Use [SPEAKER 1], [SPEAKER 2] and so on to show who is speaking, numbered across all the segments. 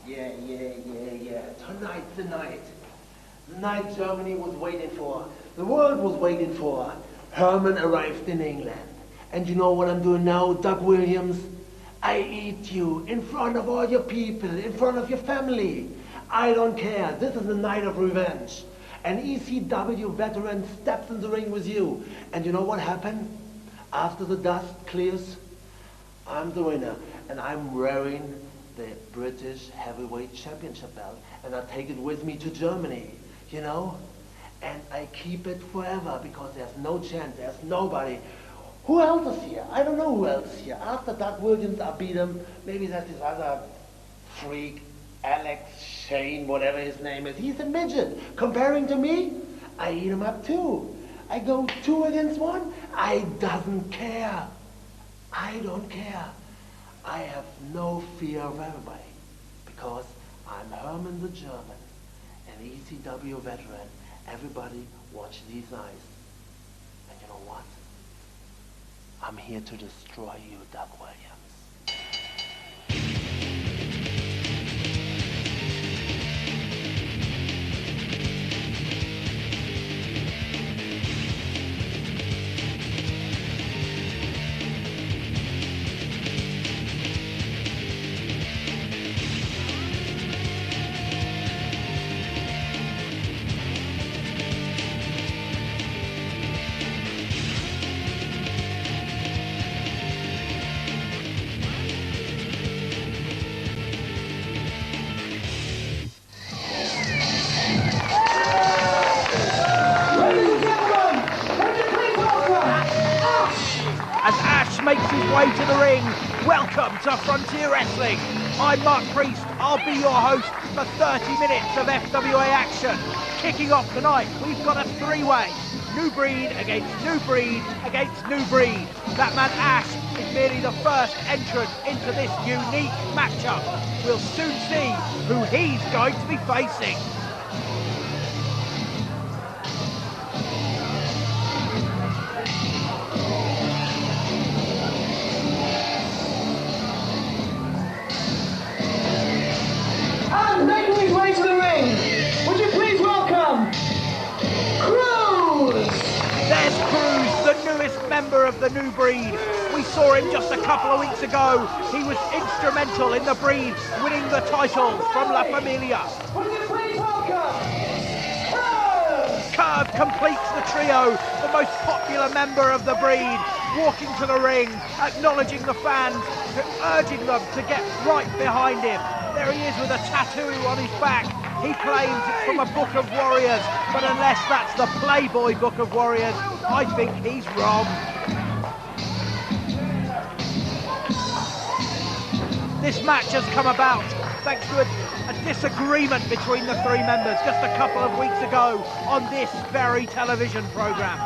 [SPEAKER 1] Yeah. Tonight's the night. The night Germany was waiting for. The world was waiting for. Hermann arrived in England. And you know what I'm doing now, Doug Williams? I eat you in front of all your people, in front of your family. I don't care. This is the night of revenge. An ECW veteran steps in the ring with you. And you know what happened? After the dust clears, I'm the winner. And I'm wearing the British Heavyweight Championship belt. And I take it with me to Germany, you know? And I keep it forever because there's no chance, there's nobody. Who else is here? I don't know who else is here. After Doug Williams, I beat him. Maybe that's this other freak, Alex Shane, whatever his name is. He's a midget. Comparing to me, I eat him up too. I go 2 against 1. I doesn't care. I don't care. I have no fear of everybody because I'm Hermann the German, an ECW veteran. Everybody watch these eyes. And you know what? I'm here to destroy you, Doug Williams.
[SPEAKER 2] Makes his way to the ring. Welcome to Frontier Wrestling. I'm Mark Priest. I'll be your host for 30 minutes of FWA action. Kicking off tonight, we've got a 3-way. New breed against new breed against new breed. That man Ashe is merely the first entrant into this unique matchup. We'll soon see who he's going to be facing.
[SPEAKER 3] Making his way to the ring, would you please welcome Kruiz!
[SPEAKER 2] There's Kruiz, the newest member of the new breed. We saw him just a couple of weeks ago. He was instrumental in the breed winning the title from La Familia.
[SPEAKER 3] Would you please welcome Curve!
[SPEAKER 2] Curve completes the trio, the most popular member of the breed, walking to the ring, acknowledging the fans, urging them to get right behind him. There he is with a tattoo on his back. He claims it's from a Book of Warriors, but unless that's the Playboy Book of Warriors, I think he's wrong. This match has come about thanks to a disagreement between the 3 members just a couple of weeks ago on this very television programme.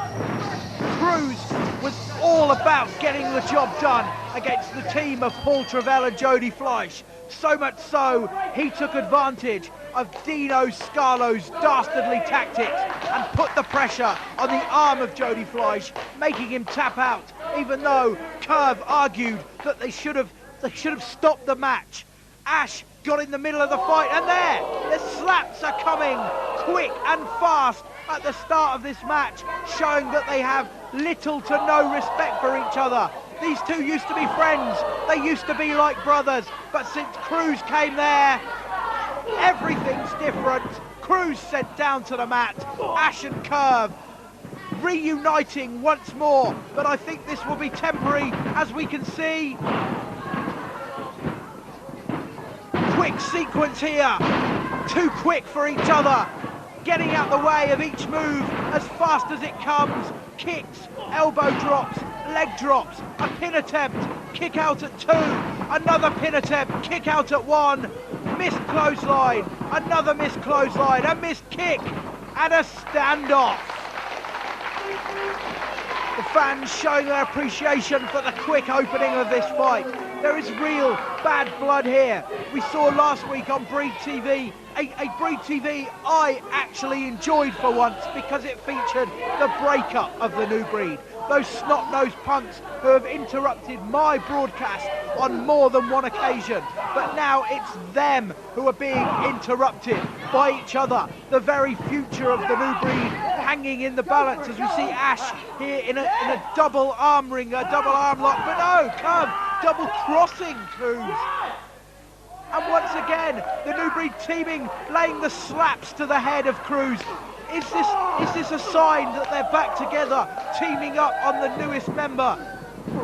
[SPEAKER 2] Kruiz was all about getting the job done against the team of Paul Travell and Jody Fleisch. So much so, he took advantage of Dino Scarlo's dastardly tactics and put the pressure on the arm of Jody Fleisch, making him tap out, even though Curve argued that they should have stopped the match. Ashe got in the middle of the fight, and the slaps are coming quick and fast at the start of this match, showing that they have little to no respect for each other. These two used to be friends, they used to be like brothers, but since Kruiz came there, everything's different. Kruiz sent down to the mat, Ashe and Curve reuniting once more, but I think this will be temporary, as we can see. Quick sequence here, too quick for each other, getting out the way of each move as fast as it comes. Kicks, elbow drops, leg drops, a pin attempt, kick out at 2, another pin attempt, kick out at 1, missed clothesline, another missed clothesline, a missed kick, and a standoff. The fans showing their appreciation for the quick opening of this fight. There is real bad blood here. We saw last week on Breed TV, a Breed TV I actually enjoyed for once because it featured the breakup of the new breed. Those snot-nosed punks who have interrupted my broadcast on more than one occasion. but now it's them who are being interrupted by each other. The very future of the new breed hanging in the balance as we see Ashe here in a double arm ring, a double arm lock, but no, come, double crossing Kruiz. And once again, the new breed teaming, laying the slaps to the head of Kruiz. Is this a sign that they're back together, teaming up on the newest member?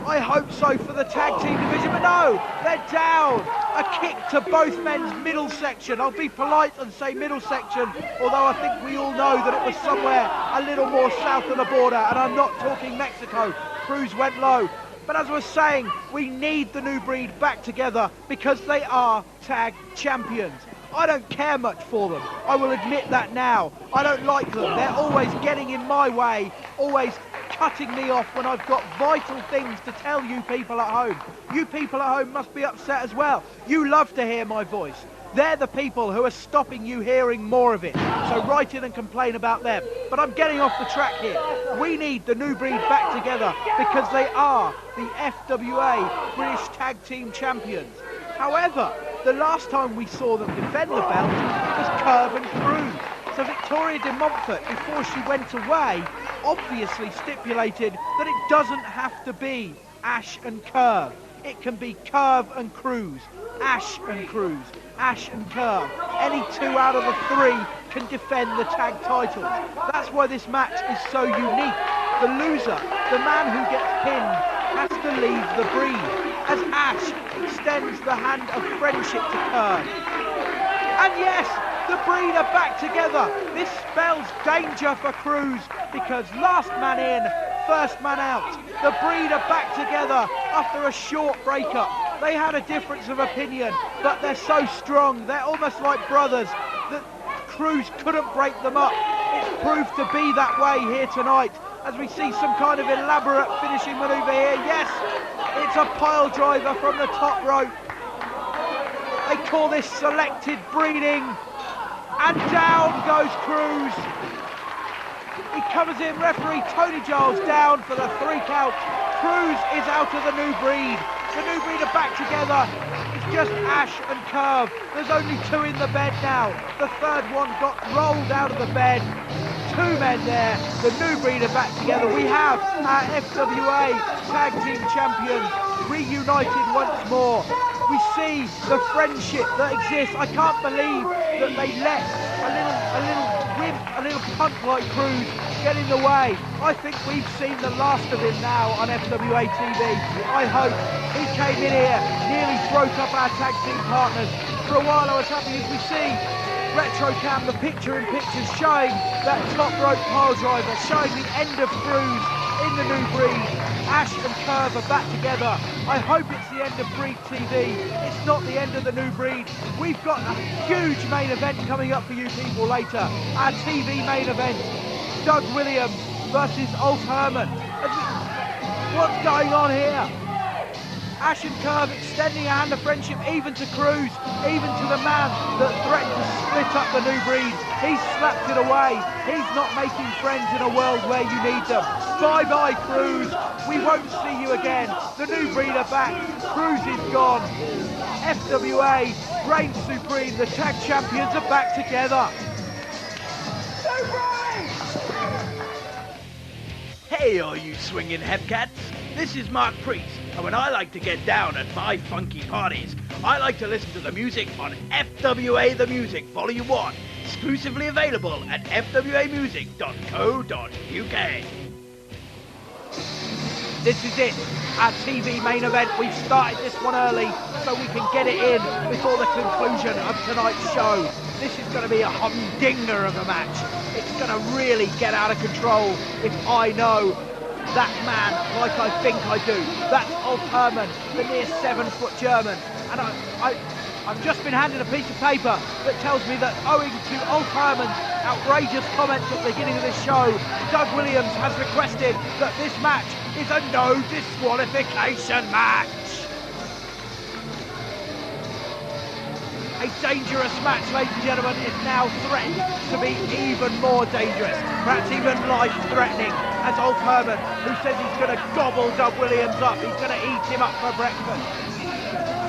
[SPEAKER 2] I hope so for the tag team division, but no, they're down. A kick to both men's middle section. I'll be polite and say middle section, although I think we all know that it was somewhere a little more south of the border, and I'm not talking Mexico. Kruiz went low. But as I was saying, we need the new breed back together because they are tag champions. I don't care much for them. I will admit that now. I don't like them. They're always getting in my way, always cutting me off when I've got vital things to tell you people at home. You people at home must be upset as well. You love to hear my voice. They're the people who are stopping you hearing more of it. So write in and complain about them. But I'm getting off the track here. We need the new breed back together because they are the FWA British Tag Team Champions. However, the last time we saw them defend the belt, it was Curve and Kruiz. So Victoria de Montfort, before she went away, obviously stipulated that it doesn't have to be Ashe and Curve. It can be Curve and Kruiz, Ashe and Kruiz, Ashe and Curve. Any two out of the three can defend the tag titles. That's why this match is so unique. The loser, the man who gets pinned, has to leave the breed, as Ashe extends the hand of friendship to Curve. And yes, the breed are back together. This spells danger for Kruiz because last man in, first man out. The breed are back together after a short breakup. They had a difference of opinion, but they're so strong. They're almost like brothers that Kruiz couldn't break them up. It's proved to be that way here tonight as we see some kind of elaborate finishing maneuver here. Yes, it's a pile driver from the top rope. They call this selected breeding. And down goes Kruiz. He covers in, referee Tony Giles down for the 3 count. Kruiz is out of the new breed. The new breed are back together. It's just Ashe and Curve. There's only 2 in the bed now. The third one got rolled out of the bed. 2 men there. The new breed are back together. We have our FWA Tag Team Champions reunited once more. We see the friendship that exists. I can't believe that they let a little wimp, a little punk like Kruiz get in the way. I think we've seen the last of him now on FWA TV. I hope. He came in here, nearly broke up our tag team partners. For a while I was happy as we see Retrocam, the picture-in-picture showing that top rope pile driver, showing the end of Kruiz in the new breed. Ashe and Curve are back together. I hope it's the end of Breed TV. It's not the end of the new breed. We've got a huge main event coming up for you people later. Our TV main event. Doug Williams versus Ulf Hermann. What's going on here? Ashe and Curve extending a hand of friendship even to Kruiz, even to the man that threatened to split up the new breed. He's slapped it away. He's not making friends in a world where you need them. Bye-bye, Kruiz. We won't see you again. The new breed are back. Kruiz is gone. FWA reigns supreme. The tag champions are back together.
[SPEAKER 4] Hey, all you swinging hepcats. This is Mark Kruiz, and when I like to get down at my funky parties, I like to listen to the music on FWA The Music Volume 1, exclusively available at fwamusic.co.uk.
[SPEAKER 2] This is it, our TV main event. We've started this one early so we can get it in before the conclusion of tonight's show. This is going to be a humdinger of a match. It's going to really get out of control if I know that man like I think I do. That's Ulf Hermann, the near 7-foot German. And I've just been handed a piece of paper that tells me that owing to Ulf Hermann's outrageous comments at the beginning of this show, Doug Williams has requested that this match is a no disqualification match. A dangerous match, ladies and gentlemen, is now threatened to be even more dangerous, perhaps even life-threatening, as Ulf Hermann, who says he's going to gobble Doug Williams up, he's going to eat him up for breakfast,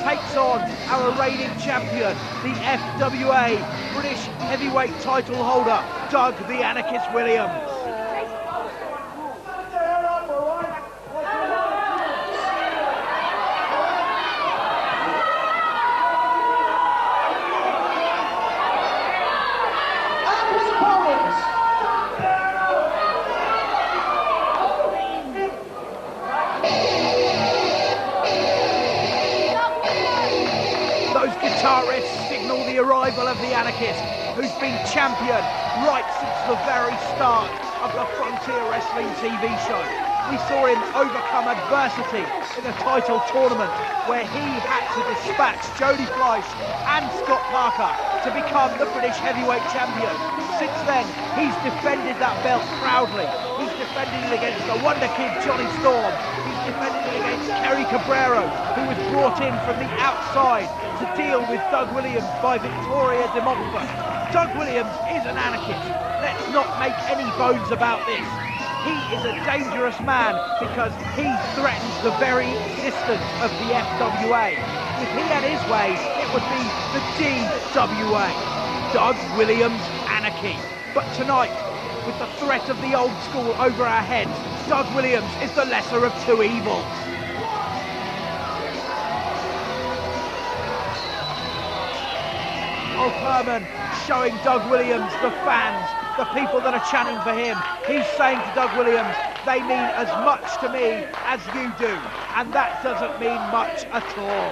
[SPEAKER 2] takes on our reigning champion, the FWA British heavyweight title holder, Doug the Anarchist Williams. Guitarists signal the arrival of the Anarchist, who's been champion right since the very start of the Frontier Wrestling TV show. We saw him overcome adversity in a title tournament where he had to dispatch Jody Fleisch and Scott Parker to become the British heavyweight champion. Since then, he's defended that belt proudly. He's defended it against the Wonder Kid Johnny Storm. He's defended it against Kerry Cabrero, who was brought in from the outside to deal with Doug Williams by Victoria de Montfort. Doug Williams is an anarchist. Let's not make any bones about this. He is a dangerous man because he threatens the very existence of the FWA. If he had his way, it would be the DWA. Doug Williams Anarchy. But tonight, with the threat of the old school over our heads, Doug Williams is the lesser of two evils. Hermann showing Doug Williams the fans, the people that are chanting for him. He's saying to Doug Williams, they mean as much to me as you do, and that doesn't mean much at all.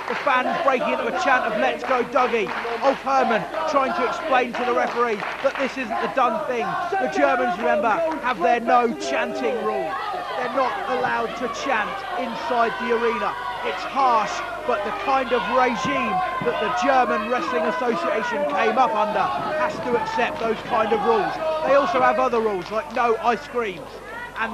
[SPEAKER 2] The fans breaking into a chant of let's go Dougie. Hermann trying to explain to the referee that this isn't the done thing. The Germans, remember, have their no chanting rule. They're not allowed to chant inside the arena. It's harsh, but the kind of regime that the German Wrestling Association came up under has to accept those kind of rules. They also have other rules, like no ice creams, and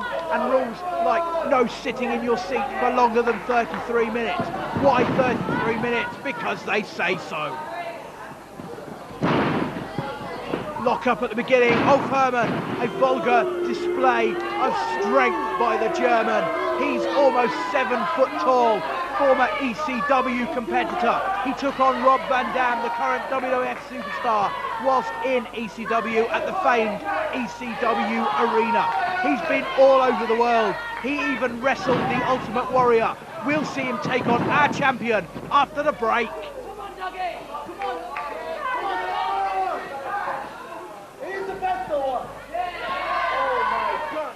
[SPEAKER 2] rules like no sitting in your seat for longer than 33 minutes. Why 33 minutes? Because they say so. Lock up at the beginning. Hermann, a vulgar display of strength by the German. He's almost 7 foot tall, former ECW competitor. He took on Rob Van Dam, the current WWF superstar, whilst in ECW at the famed ECW Arena. He's been all over the world. He even wrestled the Ultimate Warrior. We'll see him take on our champion after the break.
[SPEAKER 3] Come on, Dougie! Come on! He's the best one! Oh my God!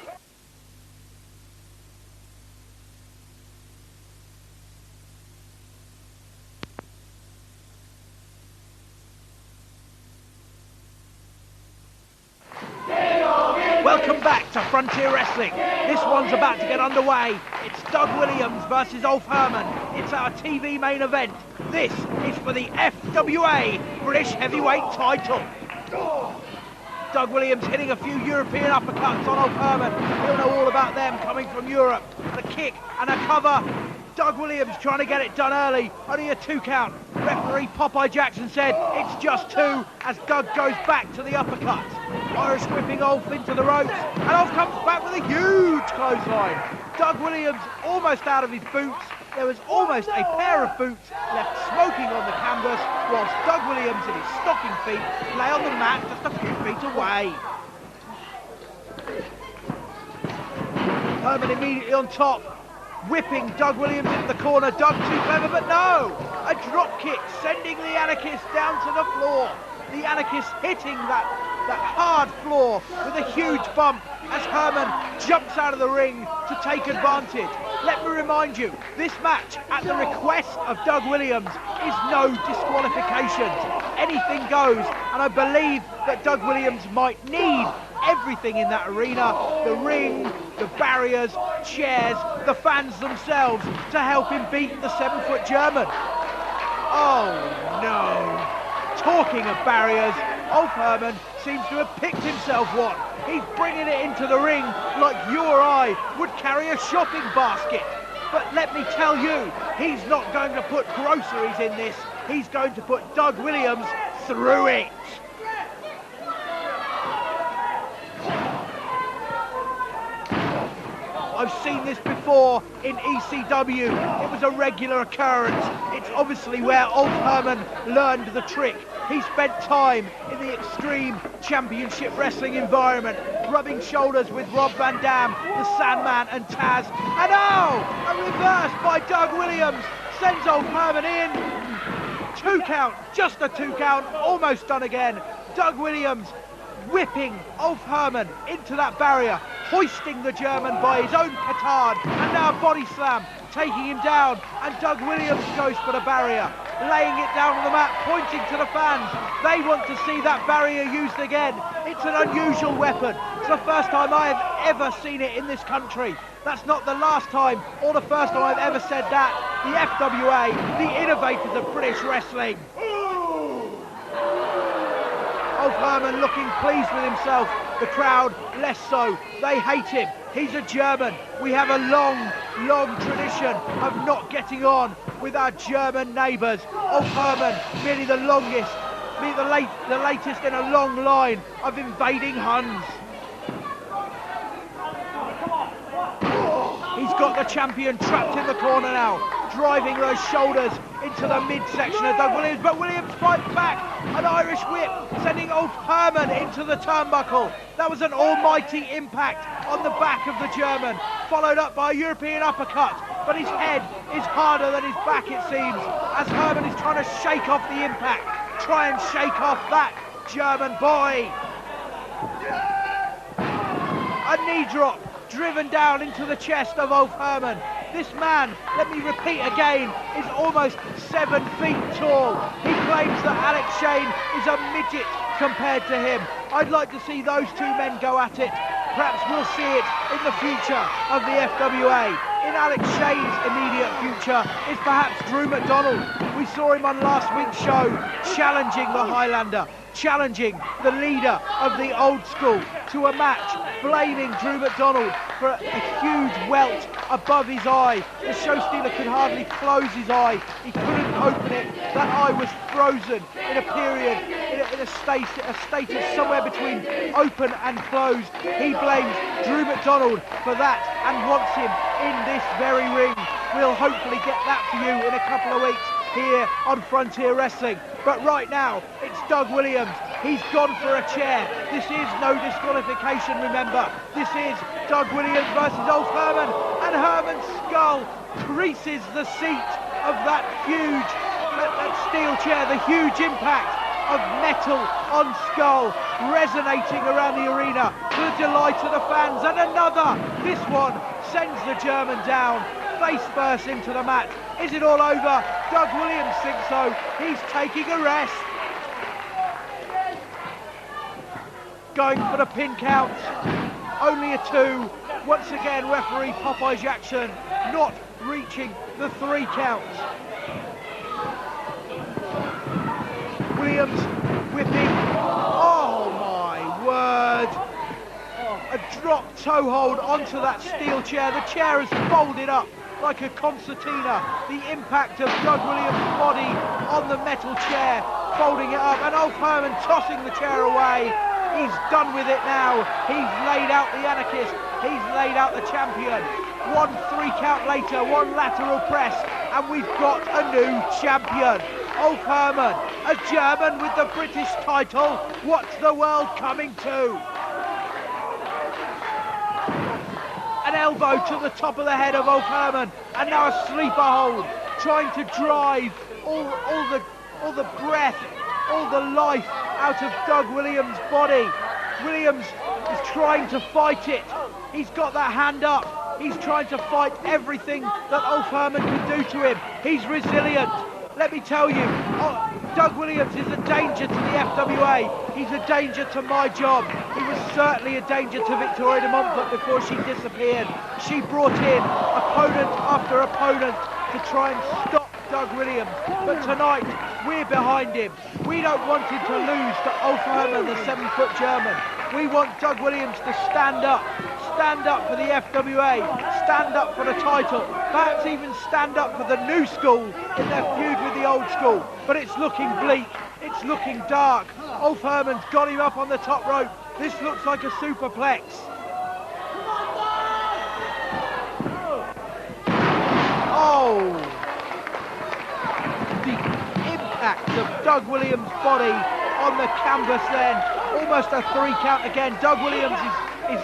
[SPEAKER 2] Welcome back to Frontier Wrestling. This one's about to get underway. It's Doug Williams versus Hermann. It's our TV main event. This is for the FWA British Heavyweight title. Doug Williams hitting a few European uppercuts on Hermann. He'll know all about them coming from Europe. The kick and a cover. Doug Williams trying to get it done early. Only a 2 count. Referee Popeye Jackson said it's just 2 as Doug goes back to the uppercuts. Irish whipping Ulf into the ropes, and Ulf comes back with a huge clothesline. Doug Williams almost out of his boots. There was almost a pair of boots left smoking on the canvas, whilst Doug Williams in his stocking feet lay on the mat just a few feet away. Hermann immediately on top, whipping Doug Williams into the corner. Doug too clever, but no! A drop kick sending the Anarchist down to the floor. The Anarchist hitting that hard floor with a huge bump as Hermann jumps out of the ring to take advantage. Let me remind you, this match, at the request of Doug Williams, is no disqualifications. Anything goes, and I believe that Doug Williams might need everything in that arena, the ring, the barriers, chairs, the fans themselves, to help him beat the 7-foot German. Oh no. Talking of barriers, Hermann seems to have picked himself one. He's bringing it into the ring like you or I would carry a shopping basket. But let me tell you, he's not going to put groceries in this. He's going to put Doug Williams through it. I've seen this before in ECW. It was a regular occurrence. It's obviously where Ulf Hermann learned the trick. He spent time in the Extreme Championship Wrestling environment, rubbing shoulders with Rob Van Dam, the Sandman and Taz. And oh, a reverse by Doug Williams sends Ulf Hermann in. 2 count, just a 2 count, almost done again. Doug Williams whipping Ulf Hermann into that barrier, hoisting the German by his own petard, and now body slam, taking him down, and Doug Williams goes for the barrier, laying it down on the mat, pointing to the fans. They want to see that barrier used again. It's an unusual weapon. It's the first time I have ever seen it in this country. That's not the last time or the first time I've ever said that. The FWA, the innovators of British wrestling. Ulf Hermann looking pleased with himself. The crowd less so. They hate him. He's a German. We have a long tradition of not getting on with our German neighbours. Ulf Hermann, merely the longest, the latest in a long line of invading Huns. He's got the champion trapped in the corner now, driving those shoulders into the midsection of Doug Williams, but Williams fights back, an Irish whip, sending Ulf Hermann into the turnbuckle. That was an almighty impact on the back of the German, followed up by a European uppercut, but his head is harder than his back, it seems, as Hermann is trying to shake off the impact, try and shake off that German boy. A knee drop, driven down into the chest of Ulf Hermann. This man, let me repeat again, is almost 7 feet tall. He claims that Alex Shane is a midget compared to him. I'd like to see those 2 men go at it. Perhaps we'll see it in the future of the FWA. In Alex Shane's immediate future is perhaps Drew McDonald. We saw him on last week's show challenging the Highlander, challenging the leader of the old school to a match, blaming Drew McDonald for a huge welt above his eye. The show stealer could hardly close his eye. He couldn't open it. That eye was frozen in a period, in a state of somewhere between open and closed. He blames Drew McDonald for that and wants him in this very ring. We'll hopefully get that for you in a couple of weeks here on Frontier Wrestling. But right now, it's Doug Williams. He's gone for a chair. This is no disqualification, remember. This is Doug Williams versus Ulf Hermann, and Hermann's skull creases the seat of that huge that steel chair, the huge impact of metal on skull resonating around the arena to the delight of the fans. And another, this one sends the German down, face first into the mat. Is it all over? Doug Williams thinks so. He's taking a rest. Going for the pin count. Only a 2. Once again, referee Popeye Jackson not reaching the 3 counts. Williams whipping. Oh my word. A drop toe hold onto that steel chair. The chair is folded up like a concertina. The impact of Doug Williams' body on the metal chair, folding it up, and Ulf Hermann tossing the chair away. He's done with it now. He's laid out the anarchist. He's laid out the champion. 1 3 count later, 1 lateral press, and we've got a new champion. Ulf Hermann, a German with the British title. What's the world coming to? An elbow to the top of the head of Ulf Hermann, and now a sleeper hold, trying to drive all the breath, all the life out of Doug Williams' body. Williams is trying to fight it. He's got that hand up. He's trying to fight everything that Ulf Hermann can do to him. He's resilient. Let me tell you, Doug Williams is a danger to the FWA. He's a danger to my job. He was certainly a danger to Victoria de Montfort before she disappeared. She brought in opponent after opponent to try and stop Doug Williams. But tonight, we're behind him. We don't want him to lose to Ulf Hermann, the 7-foot German. We want Doug Williams to stand up for the FWA, stand up for the title, perhaps even stand up for the new school in their feud with the old school. But it's looking bleak, it's looking dark. Ulf Hermann's got him up on the top rope. This looks like a superplex. Oh! The impact of Doug Williams' body on the canvas then. Almost a 3 count again. Doug Williams is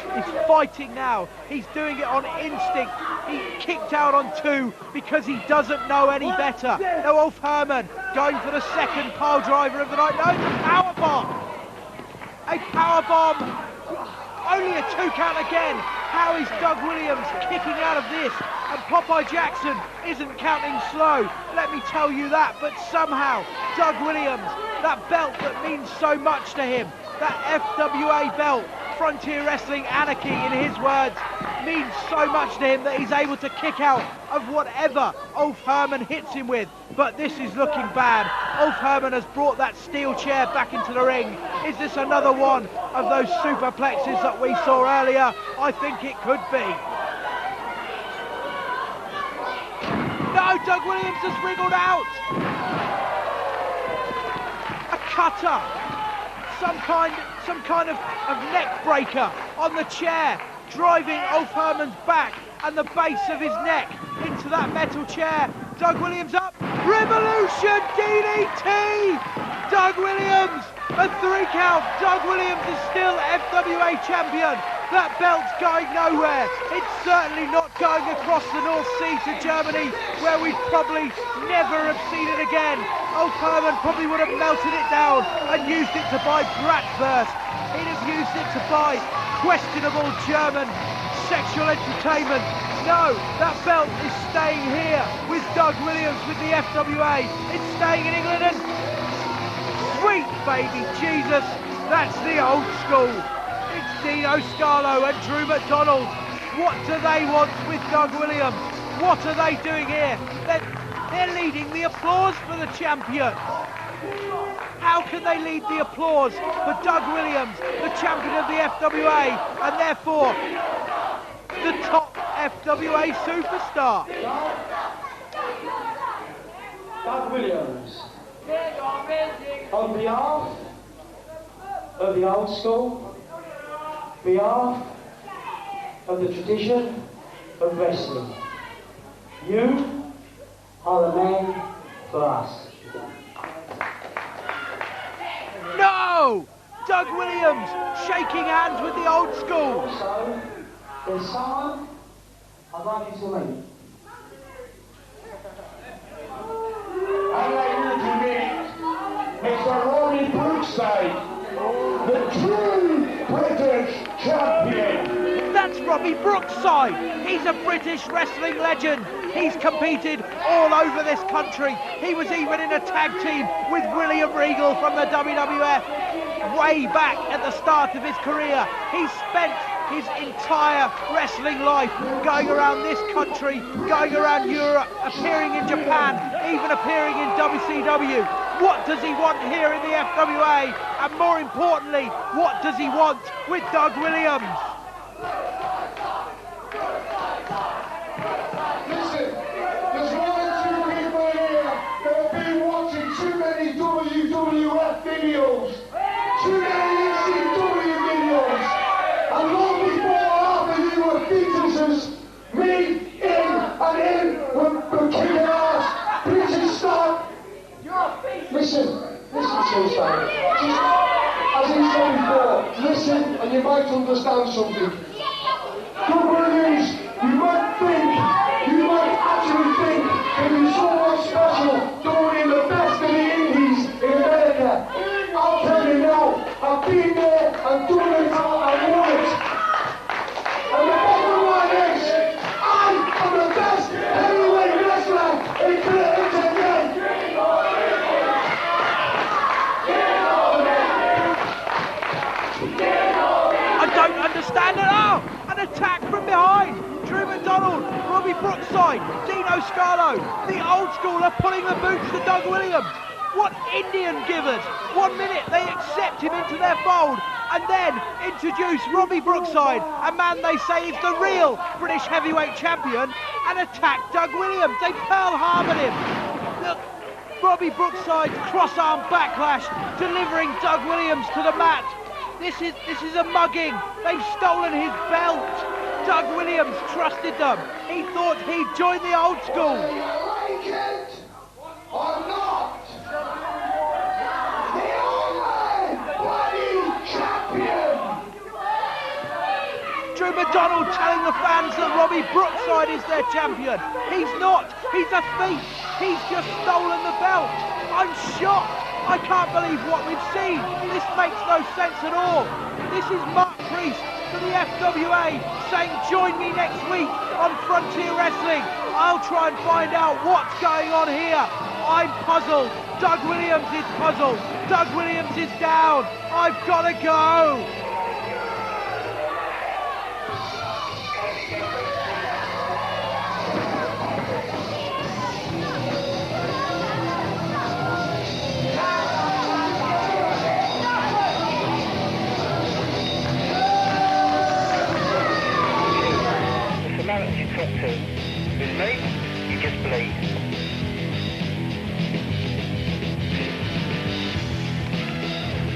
[SPEAKER 2] fighting now. He's doing it on instinct. He kicked out on 2 because he doesn't know any better. Now Ulf Hermann going for the second pile driver of the night. No, it's a power bomb. A power bomb. Only a 2 count again. How is Doug Williams kicking out of this? And Popeye Jackson isn't counting slow, let me tell you that. But somehow, Doug Williams, that belt that means so much to him, that FWA belt, Frontier Wrestling Anarchy in his words, means so much to him that he's able to kick out of whatever Ulf Hermann hits him with. But this is looking bad. Ulf Hermann has brought that steel chair back into the ring. Is this another one of those superplexes that we saw earlier? I think it could be. No, Doug Williams has wriggled out. A cutter. Some kind of neck breaker on the chair, driving Ulf Hermann's back and the base of his neck into that metal chair. Doug Williams up. Revolution DDT! Doug Williams, a 3 count. Doug Williams is still FWA champion. That belt's going nowhere. It's certainly not going across the North Sea to Germany, where we probably never have seen it again. Ulf Hermann probably would have melted it down and used it to buy Bratwurst. He'd have used it to buy questionable German sexual entertainment. No, that belt is staying here with Doug Williams with the FWA. It's staying in England and sweet baby Jesus, that's the old school. It's Dino Scarlo and Drew McDonald. What do they want with Doug Williams? What are they doing here? They're leading the applause for the champion. How can they lead the applause for Doug Williams, the champion of the FWA, and therefore the top FWA superstar?
[SPEAKER 3] Doug Williams, on behalf of the old school, behalf of the tradition of wrestling, you are the man for us.
[SPEAKER 2] No! Doug Williams shaking hands with the old school.
[SPEAKER 3] So, there's someone I'd like you to meet.
[SPEAKER 5] I'd like you to meet Mr. Robbie Brookside, the true British champion.
[SPEAKER 2] That's Robbie Brookside. He's a British wrestling legend. He's competed all over this country. He was even in a tag team with William Regal from the WWF way back at the start of his career. He's spent his entire wrestling life going around this country, going around Europe, appearing in Japan, even appearing in WCW. What does he want here in the FWA? And more importantly, what does he want with Doug Williams?
[SPEAKER 5] Listen, there's one or two people here that have been watching too many WWF videos, too many ECW videos, and long before half of you were fetuses, me, in were kicking ass, British stuff. Listen to us, just as he said before, listen and you might understand something. Doug Williams, you might actually think that he's so much special doing in the best of the indies in America. I'll tell you now, I've been there and done it and won it. And the bottom line is, I am the best heavyweight wrestler in Britain today.
[SPEAKER 2] I don't understand at all. An attack from behind. Drew McDonald, Robbie Brookside, Dino Scarlo. The old school are pulling the boots to Doug Williams. What Indian givers. 1 minute they accept him into their fold and then introduce Robbie Brookside, a man they say is the real British heavyweight champion, and attack Doug Williams. They Pearl Harbored him. Look, Robbie Brookside's cross-arm backlash, delivering Doug Williams to the mat. This is a mugging. They've stolen his belt. Doug Williams trusted them. He thought he'd join the old school.
[SPEAKER 5] Whether you like it or not, the only bloody champion.
[SPEAKER 2] Drew McDonald telling the fans that Robbie Brookside is their champion. He's not. He's a thief. He's just stolen the belt. I'm shocked. I can't believe what we've seen. This makes no sense at all. This is Mark Kruiz for the FWA saying join me next week on Frontier Wrestling. I'll try and find out what's going on here. I'm puzzled. Doug Williams is puzzled. Doug Williams is down. I've got to go.
[SPEAKER 6] You talk to. With me, you just believe.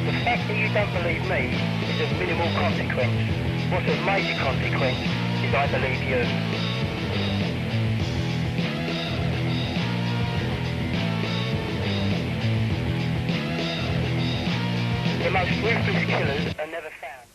[SPEAKER 6] The fact that you don't believe me is of minimal consequence. What's of major consequence is I believe you. The most ruthless killers are never found.